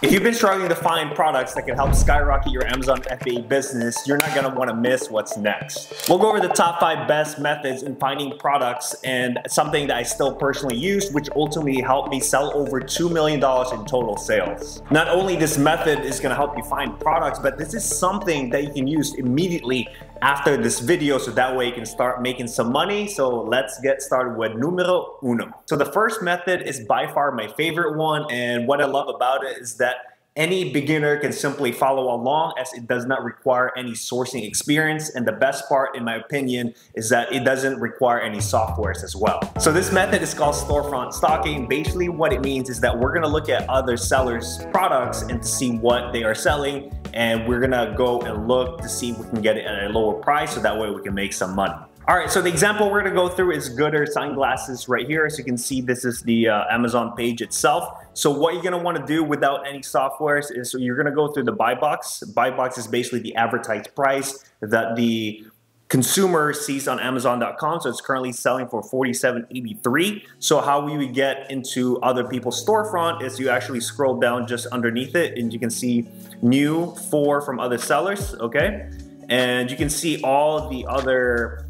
If you've been struggling to find products that can help skyrocket your Amazon FBA business, you're not gonna wanna miss what's next. We'll go over the top 5 best methods in finding products and something that I still personally use, which ultimately helped me sell over $2 million in total sales. Not only this method is gonna help you find products, but this is something that you can use immediately after this video, so that way you can start making some money. So let's get started with numero uno. So the first method is by far my favorite one, and what I love about it is that any beginner can simply follow along, as it does not require any sourcing experience. And the best part, in my opinion, is that it doesn't require any softwares as well. So this method is called storefront stalking. Basically what it means is that we're gonna look at other sellers' products and to see what they are selling, and we're gonna go and look to see if we can get it at a lower price, so that way we can make some money. All right, so the example we're gonna go through is Gooder sunglasses right here. As you can see, this is the Amazon page itself. So what you're gonna wanna do without any softwares is you're gonna go through the buy box. Buy box is basically the advertised price that the consumer sees on Amazon.com. So it's currently selling for $47.83. So how we would get into other people's storefront is you actually scroll down just underneath it, and you can see new for from other sellers, okay? And you can see all the other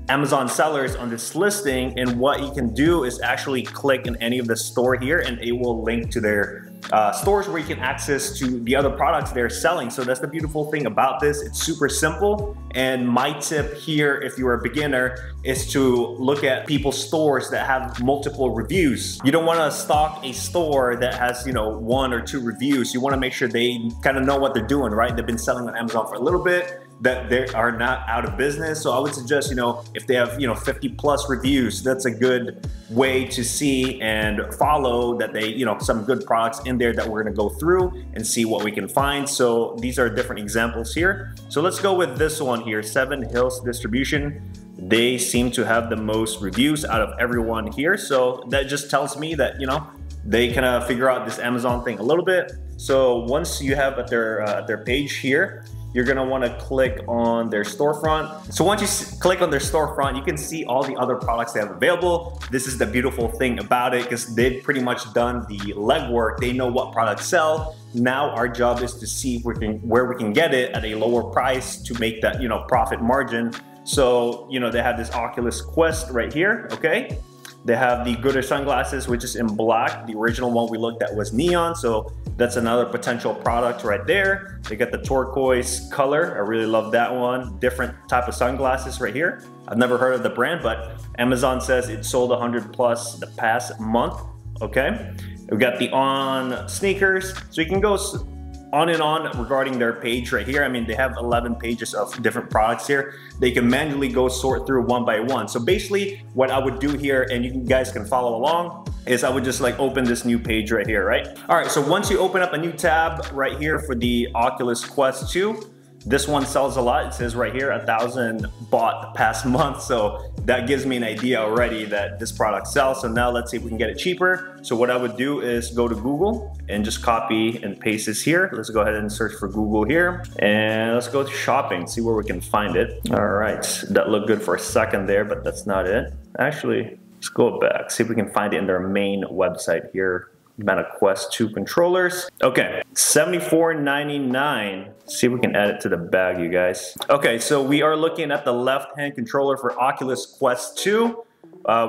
Amazon sellers on this listing, and what you can do is actually click in any of the store here, and it will link to their stores where you can access to the other products they're selling. So that's the beautiful thing about this. It's super simple, and my tip here, if you're a beginner, is to look at people's stores that have multiple reviews. You don't want to stock a store that has, 1 or 2 reviews. You want to make sure they kind of know what they're doing, right? They've been selling on Amazon for a little bit, that they are not out of business. So I would suggest, if they have, 50 plus reviews, that's a good way to see and follow that they, some good products in there that we're gonna go through and see what we can find. So these are different examples here. So let's go with this one here, 7 Hills Distribution. They seem to have the most reviews out of everyone here. So that just tells me that, they kind of figure out this Amazon thing a little bit. So once you have at their page here, you're gonna wanna click on their storefront. So once you click on their storefront, you can see all the other products they have available. This is the beautiful thing about it, because they've pretty much done the legwork. They know what products sell. Now our job is to see if where we can get it at a lower price to make that, profit margin. So, they have this Oculus Quest right here, okay? They have the Gooder sunglasses, which is in black. The original one we looked at was neon, so that's another potential product right there. They got the turquoise color. I really love that one. Different type of sunglasses right here. I've never heard of the brand, but Amazon says it sold 100 plus the past month, okay? We've got the On sneakers. So you can go on and on regarding their page right here. I mean, they have 11 pages of different products here. They can manually go sort through one by one. So basically what I would do here, and you guys can follow along, is I would just open this new page right here, right? All right, so once you open up a new tab right here for the Oculus Quest 2, this one sells a lot. It says right here, 1,000 bought the past month. So that gives me an idea already that this product sells. So now let's see if we can get it cheaper. So what I would do is go to Google and just copy and paste this here. Let's go ahead and search for Google here. And let's go to shopping, see where we can find it. All right, that looked good for a second there, but that's not it. Actually, let's go back, see if we can find it in their main website here. Meta Quest 2 controllers. Okay, $74.99. See if we can add it to the bag, you guys. Okay, so we are looking at the left-hand controller for Oculus Quest 2.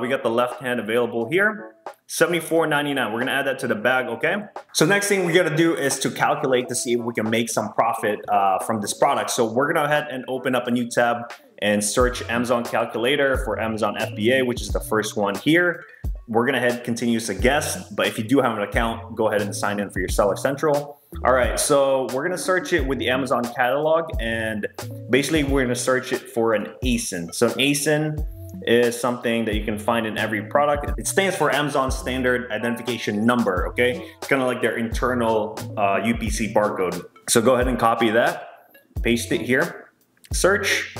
We got the left hand available here. $74.99. We're gonna add that to the bag, okay? So next thing we gotta do is to calculate to see if we can make some profit from this product. So we're gonna go ahead and open up a new tab and search Amazon Calculator for Amazon FBA, which is the first one here. We're gonna head continuous to guess, but if you do have an account, go ahead and sign in for your Seller Central. All right, so we're gonna search it with the Amazon catalog, and basically we're gonna search it for an ASIN. So an ASIN is something that you can find in every product. It stands for Amazon Standard Identification Number, okay? It's kind of like their internal UPC barcode. So go ahead and copy that, paste it here, search,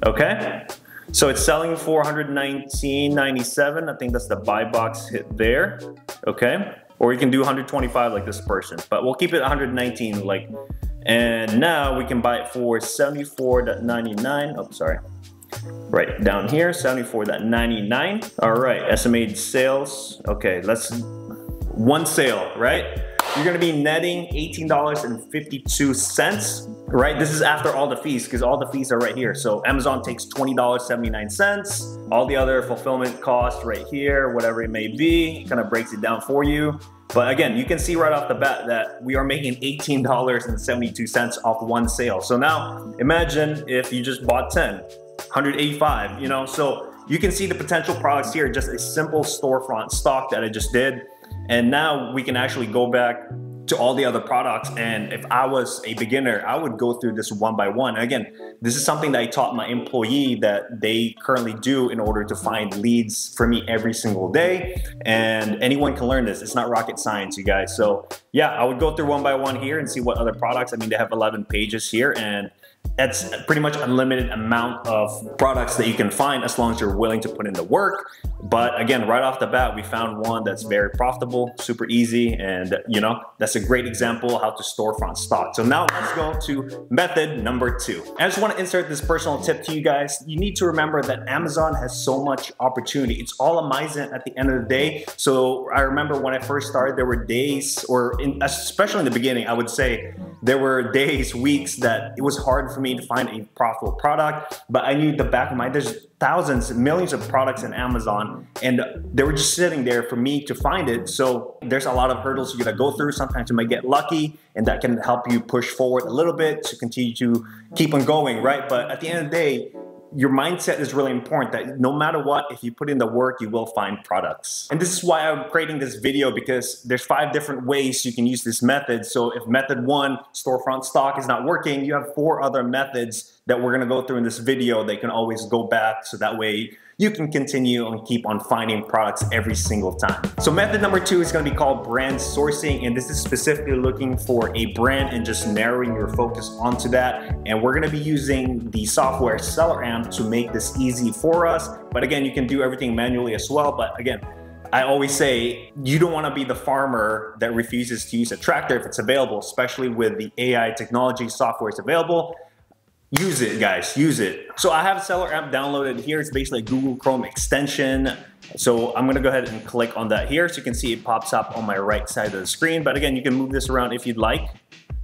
okay? So it's selling for $119.97. I think that's the buy box hit there, okay? Or you can do 125 like this person, but we'll keep it 119 like, and now we can buy it for $74.99. Oh, sorry. Right down here, $74.99. All right, estimated sales. Okay, let's, one sale, right? you're gonna be netting $18.52, right? This is after all the fees, because all the fees are right here. So Amazon takes $20.79, all the other fulfillment costs right here, whatever it may be, it kind of breaks it down for you. But again, you can see right off the bat that we are making $18.72 off one sale. So now imagine if you just bought 10, 185, you know, so you can see the potential products here, just a simple storefront stock that I just did. And now we can actually go back to all the other products. And if I was a beginner, I would go through this one by one. And again, this is something that I taught my employee that they currently do in order to find leads for me every single day. And anyone can learn this. It's not rocket science, you guys. So yeah, I would go through one by one here and see what other products. I mean, they have 11 pages here, and that's pretty much unlimited amount of products that you can find as long as you're willing to put in the work. But again, right off the bat, we found one that's very profitable, super easy, and you know, that's a great example how to storefront stock. So now let's go to method number 2. I just want to insert this personal tip to you guys. You need to remember that Amazon has so much opportunity. It's all amazing at the end of the day. So I remember when I first started, there were days, especially in the beginning, I would say there were days, weeks that it was hard for me to find a profitable product, but I knew the back of my, there's thousands, millions of products in Amazon, and they were just sitting there for me to find it. So there's a lot of hurdles you gotta go through. Sometimes you might get lucky, and that can help you push forward a little bit to continue to keep on going, right? But at the end of the day, your mindset is really important, that no matter what, if you put in the work, you will find products. And this is why I'm creating this video, because there's 5 different ways you can use this method. So if method 1, storefront stock, is not working, you have 4 other methods that we're gonna go through in this video. They can always go back, so that way you can continue and keep on finding products every single time. So method number 2 is gonna be called brand sourcing, and this is specifically looking for a brand and just narrowing your focus onto that. And we're gonna be using the software Seller Amp to make this easy for us. But again, you can do everything manually as well. But again, I always say you don't want to be the farmer that refuses to use a tractor if it's available, especially with the AI technology software is available. Use it, guys, use it. So I have Seller Amp downloaded here. It's basically a Google Chrome extension. So I'm gonna go ahead and click on that here. So you can see it pops up on my right side of the screen. But again, you can move this around if you'd like,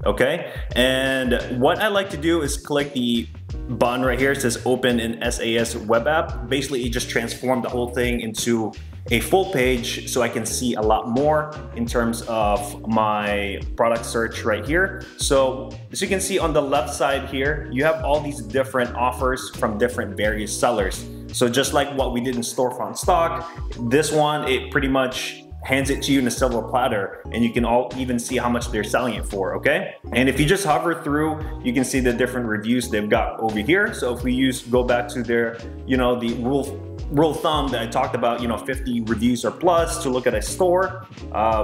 okay? And what I like to do is click the button right here. It says open in SAS web app. Basically, it just transformed the whole thing into a full page, so I can see a lot more in terms of my product search right here. So as you can see on the left side here, you have all these different offers from different various sellers. So just like what we did in storefront stock, this one, it pretty much hands it to you in a silver platter, and you can even see how much they're selling it for, okay? And if you just hover through, you can see the different reviews they've got over here. So if we go back to their, you know, the rule of thumb that I talked about, you know, 50 reviews or plus to look at a store,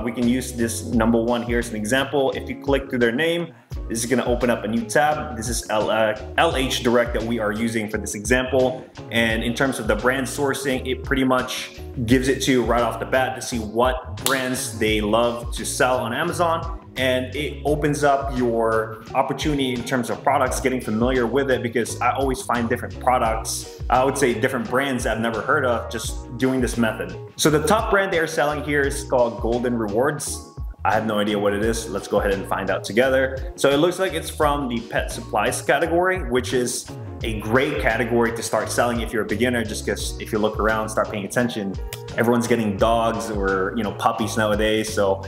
we can use this number 1 here as an example. If you click through their name, this is gonna open up a new tab. This is LH Direct that we are using for this example. And in terms of the brand sourcing, it pretty much gives it to you right off the bat to see what brands they love to sell on Amazon. And it opens up your opportunity in terms of products, getting familiar with it, because I always find different products, I would say different brands I've never heard of just doing this method. So the top brand they're selling here is called Golden Rewards. I have no idea what it is. Let's go ahead and find out together. So it looks like it's from the pet supplies category, which is a great category to start selling if you're a beginner, just because if you look around, start paying attention, everyone's getting dogs or, you know, puppies nowadays. So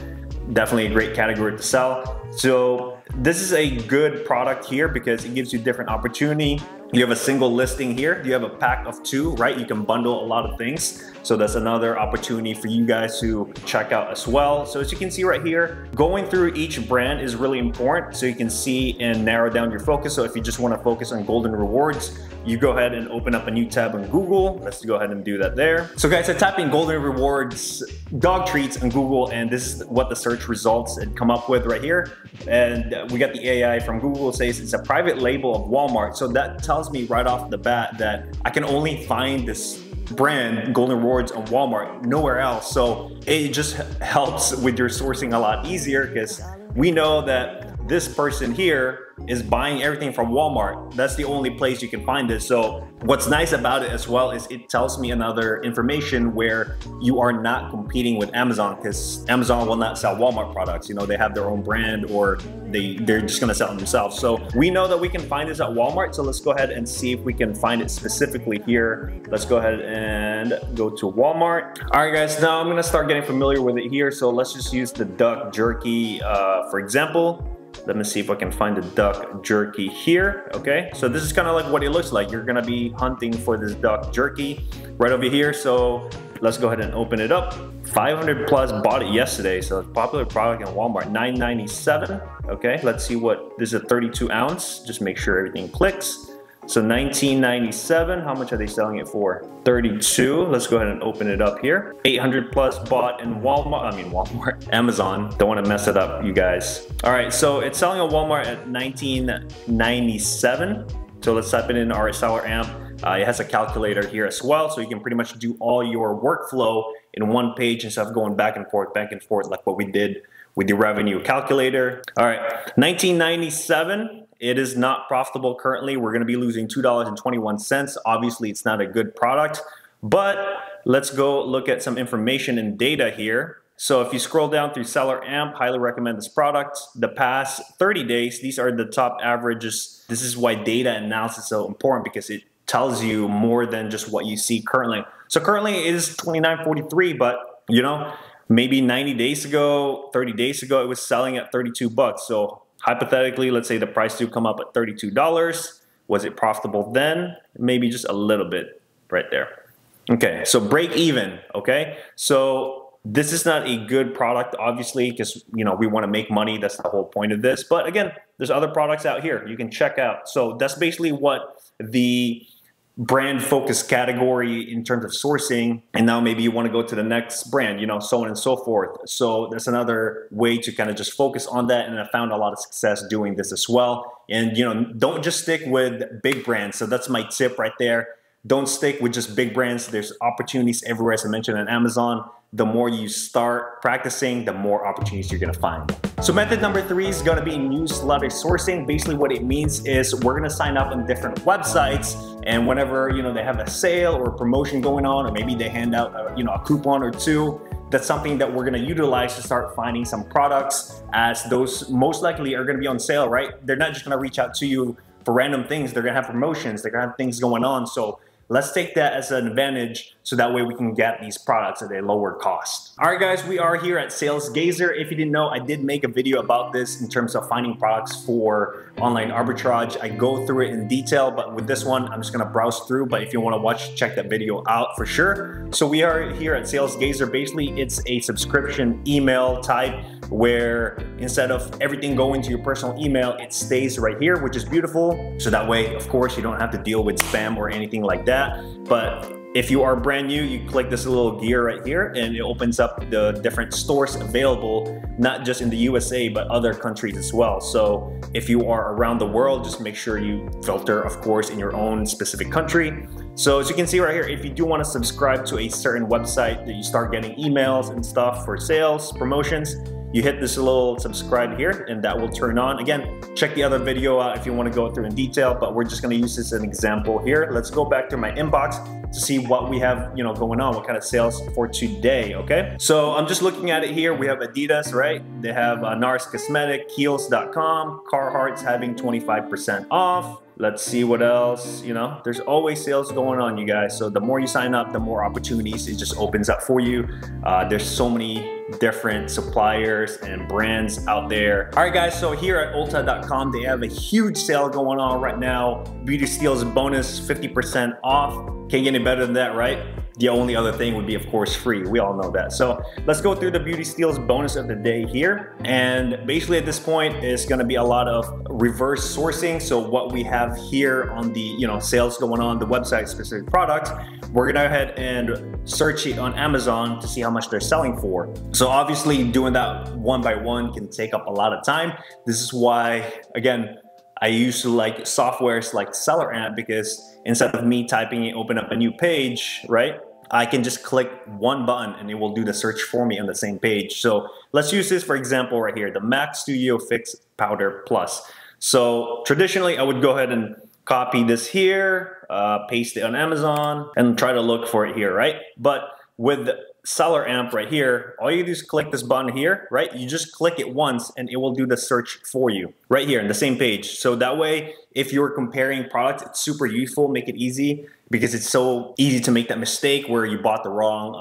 definitely a great category to sell. So this is a good product here because it gives you different opportunity. You have a single listing here. You have a pack of 2, right? You can bundle a lot of things. So that's another opportunity for you guys to check out as well. So as you can see right here, going through each brand is really important so you can see and narrow down your focus. So if you just want to focus on Golden Rewards, you go ahead and open up a new tab on Google. Let's go ahead and do that there. So guys, I type in Golden Rewards dog treats on Google, and this is what the search results had come up with right here. And we got the AI from Google says it's a private label of Walmart. So that tells me right off the bat that I can only find this brand Golden Rewards on Walmart, nowhere else. So it just helps with your sourcing a lot easier, because we know that this person here is buying everything from Walmart. That's the only place you can find this. So what's nice about it as well is it tells me another information where you are not competing with Amazon, because Amazon will not sell Walmart products. You know, they have their own brand, or they're just gonna sell it themselves. So we know that we can find this at Walmart. So let's go ahead and see if we can find it specifically here. Let's go ahead and go to Walmart. All right, guys, now I'm gonna start getting familiar with it here. So let's just use the duck jerky, for example. Let me see if I can find the duck jerky here. Okay, so this is kind of like what it looks like. You're gonna be hunting for this duck jerky right over here. So let's go ahead and open it up. 500 plus bought it yesterday, so it's a popular product in Walmart. $9.97. Okay, let's see what this is. A 32 ounce. Just make sure everything clicks. So $19.97. How much are they selling it for? 32. Let's go ahead and open it up here. 800 plus bought in Walmart, Amazon. Don't want to mess it up, you guys. All right, so it's selling on Walmart at $19.97. So let's type it in our seller amp. It has a calculator here as well, so you can pretty much do all your workflow in one page instead of going back and forth, like what we did with the revenue calculator. All right, $19.97. It is not profitable currently. We're gonna be losing $2.21. Obviously, it's not a good product, but let's go look at some information and data here. So if you scroll down through Seller Amp, highly recommend this product. The past 30 days, these are the top averages. This is why data analysis is so important, because it tells you more than just what you see currently. So currently it is $29.43, but you know, maybe 90 days ago, 30 days ago, it was selling at 32 bucks. So hypothetically, let's say the price do come up at $32. Was it profitable then? Maybe just a little bit right there. Okay, so break even, okay? So this is not a good product, obviously, because you know we want to make money. That's the whole point of this. But again, there's other products out here you can check out. So that's basically what the brand focus category in terms of sourcing, and now maybe you want to go to the next brand, you know, so on and so forth. So that's another way to kind of just focus on that, and I found a lot of success doing this as well. And you know, don't just stick with big brands. So that's my tip right there. Don't stick with just big brands. There's opportunities everywhere, as I mentioned, on Amazon. The more you start practicing, the more opportunities you're gonna find. So method number 3 is gonna be newsletter sourcing. Basically what it means is we're gonna sign up on different websites, and whenever you know they have a sale or a promotion going on, or maybe they hand out a coupon or two, that's something that we're gonna utilize to start finding some products, as those most likely are gonna be on sale, right? They're not just gonna reach out to you for random things. They're gonna have promotions, they're gonna have things going on. So let's take that as an advantage, so that way we can get these products at a lower cost. All right, guys, we are here at Sales Gazer. If you didn't know, I did make a video about this in terms of finding products for online arbitrage. I go through it in detail, but with this one, I'm just gonna browse through. But if you wanna watch, check that video out for sure. So we are here at Sales Gazer. Basically, it's a subscription email type where instead of everything going to your personal email, it stays right here, which is beautiful. So that way, of course, you don't have to deal with spam or anything like that. But if you are brand new, you click this little gear right here, and it opens up the different stores available, not just in the USA, but other countries as well. So if you are around the world, just make sure you filter, of course, in your own specific country. So as you can see right here, if you do want to subscribe to a certain website that you start getting emails and stuff for sales, promotions, you hit this little subscribe here, and that will turn on. Again, check the other video out if you want to go through in detail, but we're just going to use this as an example here. Let's go back to my inbox to see what we have, you know, going on, what kind of sales for today. Okay, so I'm just looking at it here. We have Adidas, right? They have NARS Cosmetic, Kiehl's.com, Carhartt's having 25% off. Let's see what else, you know, there's always sales going on, you guys. So the more you sign up, the more opportunities it just opens up for you. There's so many different suppliers and brands out there. All right, guys, so here at Ulta.com, they have a huge sale going on right now. Beauty Steals bonus, 50% off. Can't get any better than that, right? The only other thing would be, of course, free. We all know that. So let's go through the Beauty Steals bonus of the day here. And basically at this point, it's gonna be a lot of reverse sourcing. So what we have here on the sales going on the website specific product, we're gonna go ahead and search it on Amazon to see how much they're selling for. So obviously doing that one by one can take up a lot of time. This is why, again, I used to like softwares like Seller Amp, because instead of me typing it, open up a new page, right? I can just click one button and it will do the search for me on the same page. So let's use this for example right here, the Mac Studio Fix Powder Plus. So traditionally I would go ahead and copy this here, paste it on Amazon and try to look for it here, right? But with the Seller Amp right here, all you do is click this button here, right? You just click it once and it will do the search for you right here in the same page. So that way, if you're comparing products, it's super useful, make it easy, because it's so easy to make that mistake where you bought the wrong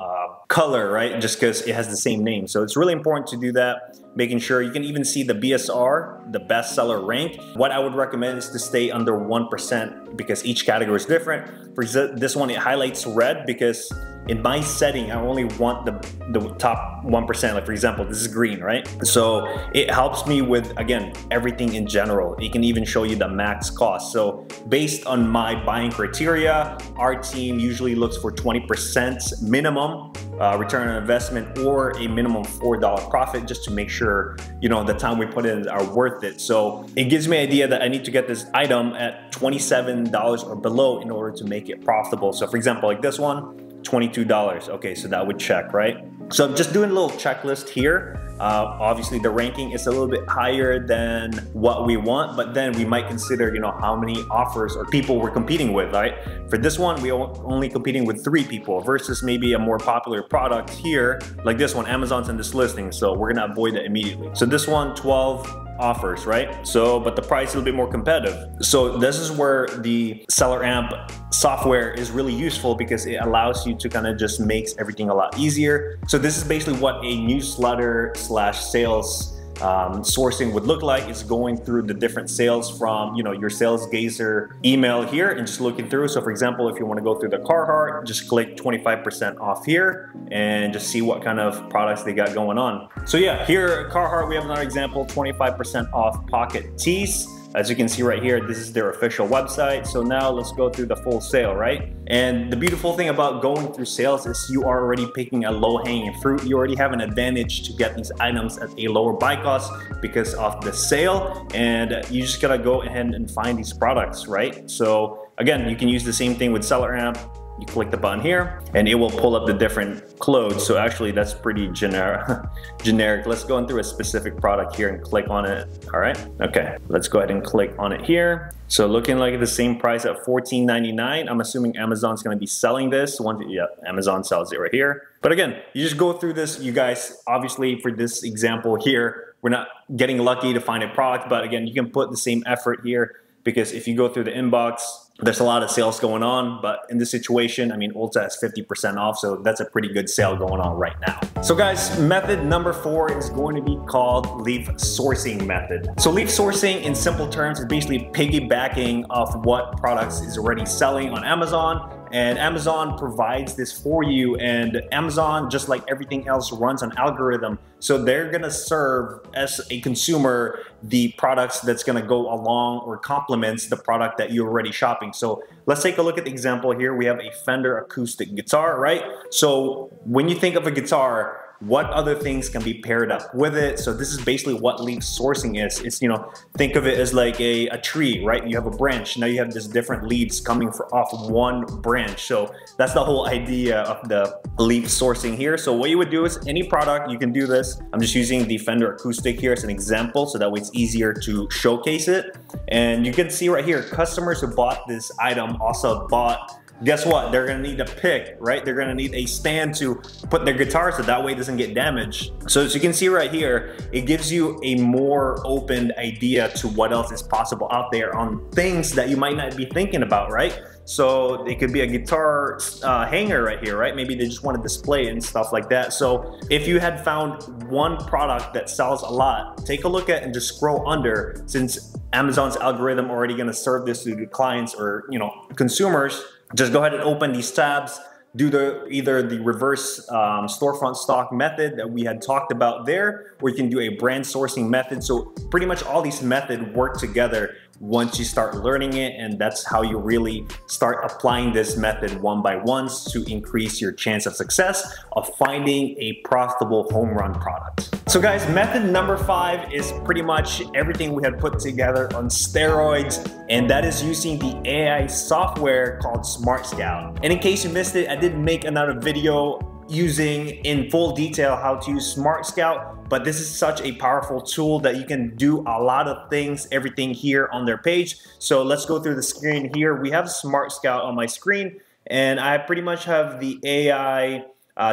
color, right? Just because it has the same name. So it's really important to do that, making sure you can even see the BSR, the bestseller rank. What I would recommend is to stay under 1% because each category is different. For this one, it highlights red because in my setting, I only want the top 1%. Like for example, this is green, right? So it helps me with, again, everything in general. It can even show you the max cost. So based on my buying criteria, our team usually looks for 20% minimum return on investment or a minimum $4 profit just to make sure, you know, the time we put in are worth it. So it gives me an idea that I need to get this item at $27 or below in order to make it profitable. So for example, like this one, $22. Okay, so that would check, right? So I'm just doing a little checklist here. Obviously the ranking is a little bit higher than what we want, but then we might consider, you know, how many offers or people we're competing with, right? For this one, we're only competing with 3 people versus maybe a more popular product here, like this one, Amazon's in this listing. So we're gonna avoid it immediately. So this one, 12 offers, right? So, but the price is a little bit more competitive. So this is where the Seller Amp software is really useful because it allows you to kind of just makes everything a lot easier. So this is basically what a newsletter slash sales sourcing would look like. Is going through the different sales from, you know, your sales gazer email here and just looking through. So for example, if you want to go through the Carhartt, just click 25% off here and just see what kind of products they got going on. So yeah, here at Carhartt, we have another example, 25% off pocket tees. As you can see right here, this is their official website. So now let's go through the full sale, right? And the beautiful thing about going through sales is you are already picking a low-hanging fruit. You already have an advantage to get these items at a lower buy cost because of the sale. And you just gotta go ahead and find these products, right? So again, you can use the same thing with Seller Amp. You click the button here and it will pull up the different clothes. So actually that's pretty generic. Let's go into a specific product here and click on it. All right, okay, let's go ahead and click on it here. So looking like the same price at $14.99. I'm assuming Amazon's gonna be selling this. Yeah, Amazon sells it right here. But again, you just go through this, you guys. Obviously for this example here, we're not getting lucky to find a product, but again, you can put the same effort here because if you go through the inbox, there's a lot of sales going on, but in this situation, I mean, Ulta has 50% off, so that's a pretty good sale going on right now. So guys, method number 4 is going to be called leaf sourcing method. So leaf sourcing in simple terms is basically piggybacking off what products is already selling on Amazon, and Amazon provides this for you, and Amazon, just like everything else, runs an algorithm. So they're gonna serve as a consumer the products that's gonna go along or complements the product that you're already shopping. So let's take a look at the example here. We have a Fender acoustic guitar, right? So when you think of a guitar, what other things can be paired up with it? So this is basically what leaf sourcing is. It's, you know, think of it as like a tree, right? You have a branch. Now you have this different leaves coming off one branch. So that's the whole idea of the leaf sourcing here. So what you would do is any product, you can do this. I'm just using the Fender acoustic here as an example, so that way it's easier to showcase it. And you can see right here, customers who bought this item also bought, guess what? They're gonna need a pick, right? They're gonna need a stand to put their guitar so that way it doesn't get damaged. So as you can see right here, it gives you a more open idea to what else is possible out there on things that you might not be thinking about, right? So it could be a guitar hanger right here, right? Maybe they just want to display it and stuff like that. So if you had found one product that sells a lot, take a look at and just scroll under, since Amazon's algorithm already gonna serve this to the clients or, you know, consumers. Just go ahead and open these tabs, do either the reverse storefront stock method that we had talked about there, or you can do a brand sourcing method. So pretty much all these methods work together once you start learning it, and that's how you really start applying this method one by one to increase your chance of success of finding a profitable home run product. So guys, method number 5 is pretty much everything we had put together on steroids, and that is using the AI software called Smart Scout. And in case you missed it, I did make another video using in full detail how to use Smart Scout, but this is such a powerful tool that you can do a lot of things, everything here on their page. So let's go through the screen here. We have Smart Scout on my screen, and I pretty much have the AI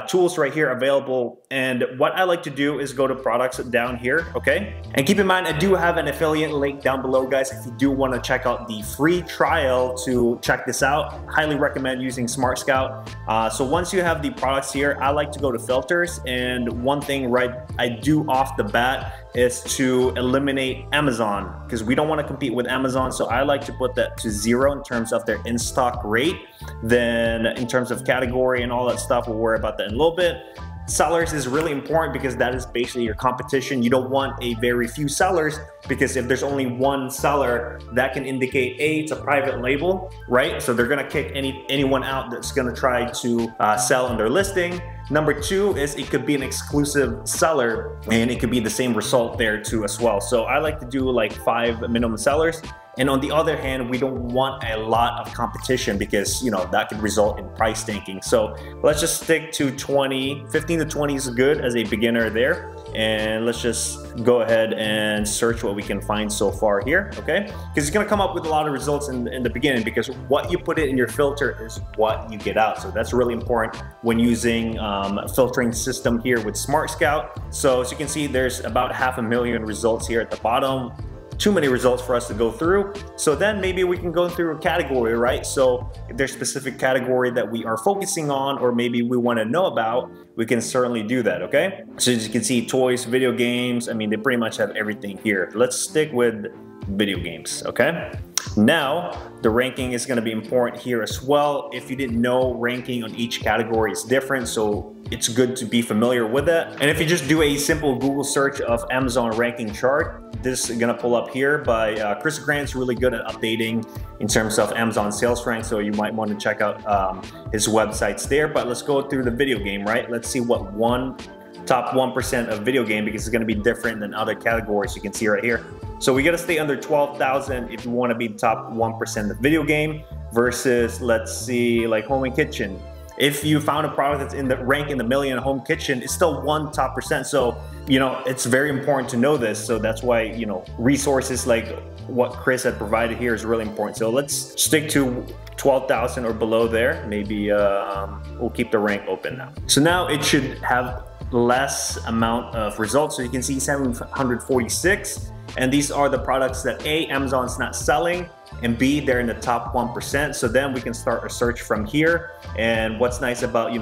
tools right here available. And what I like to do is go to products down here, okay? And keep in mind, I do have an affiliate link down below, guys. If you do want to check out the free trial to check this out, highly recommend using Smart Scout. So once you have the products here, I like to go to filters. And one thing I do off the bat is to eliminate Amazon, because we don't want to compete with Amazon. So I like to put that to 0 in terms of their in-stock rate. Then in terms of category and all that stuff, we'll worry about that in a little bit. Sellers is really important because that is basically your competition. You don't want a very few sellers, because if there's only one seller, that can indicate it's a private label, right? So they're gonna kick anyone out that's gonna try to sell on their listing. Number 2 is it could be an exclusive seller, and it could be the same result there too as well. So I like to do like 5 minimum sellers. And on the other hand, we don't want a lot of competition, because that could result in price tanking. So let's just stick to 20. 15 to 20 is good as a beginner there. And let's just go ahead and search what we can find so far here, okay? Because it's gonna come up with a lot of results in the beginning, because what you put it in your filter is what you get out. So that's really important when using a filtering system here with Smart Scout. So as you can see, there's about 500,000 results here at the bottom. Too many results for us to go through. So then maybe we can go through a category, right? So if there's a specific category that we are focusing on, or maybe we want to know about, we can certainly do that, okay? So as you can see, toys, video games, I mean, they pretty much have everything here. Let's stick with video games, okay? Now, the ranking is going to be important here as well. If you didn't know, ranking on each category is different, so it's good to be familiar with that. And if you just do a simple Google search of Amazon ranking chart, this is going to pull up here by Chris Grant's really good at updating in terms of Amazon sales rank, so you might want to check out his websites there. But let's go through the video game, right? Let's see what top 1% of video game, because it's going to be different than other categories you can see right here. So we got to stay under 12,000 if you want to be top 1% of video game, versus, let's see, like home and kitchen. If you found a product that's in the rank in the million, home kitchen, it's still top 1%. So, it's very important to know this. So that's why, resources like what Chris had provided here is really important. So let's stick to 12,000 or below there. Maybe we'll keep the rank open now. So now it should have less amount of results. So you can see 746. And these are the products that A, Amazon's not selling, and B, they're in the top 1%. So then we can start a search from here. And what's nice about,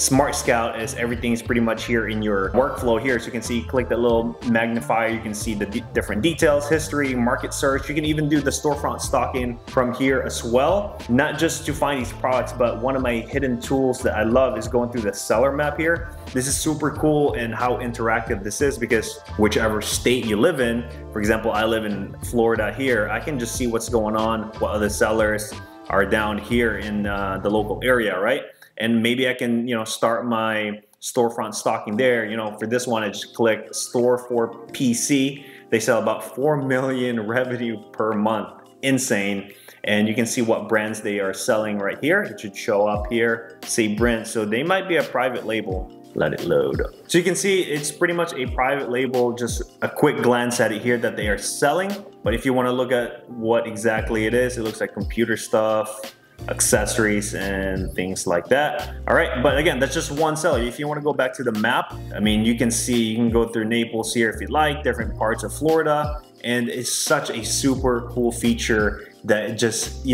Smart Scout is everything's pretty much here in your workflow here. So you can see, click that little magnifier, you can see the different details, history, market search. You can even do the storefront stocking from here as well. Not just to find these products, but one of my hidden tools that I love is going through the seller map here. This is super cool and how interactive this is, because whichever state you live in, for example, I live in Florida here, I can just see what's going on, what other sellers are down here in the local area, right? And maybe I can, start my storefront stocking there. For this one, I just click store for PC. They sell about 4 million revenue per month. Insane. And you can see what brands they are selling right here. It should show up here, say Brent. So they might be a private label. Let it load. So you can see it's pretty much a private label, just a quick glance at it here that they are selling. But if you want to look at what exactly it is, it looks like computer stuff, accessories, and things like that. All right, but again, that's just one seller. If you want to go back to the map, I mean, you can see, you can go through Naples here if you like, different parts of Florida. And it's such a super cool feature that just,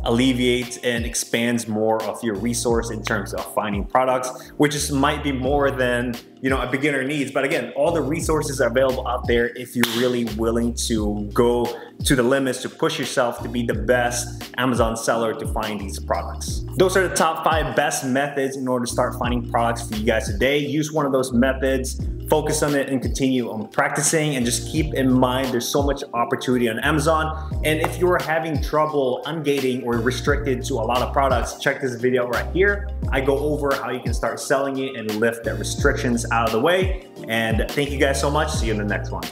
alleviates and expands more of your resource in terms of finding products, which might be more than, a beginner needs. But again, all the resources are available out there if you're really willing to go to the limits to push yourself to be the best Amazon seller to find these products. Those are the top 5 best methods in order to start finding products for you guys today. Use one of those methods. focus on it and continue on practicing, and just keep in mind there's so much opportunity on Amazon. And if you're having trouble ungating or restricted to a lot of products, check this video right here. I go over how you can start selling it and lift the restrictions out of the way. And thank you guys so much. See you in the next one.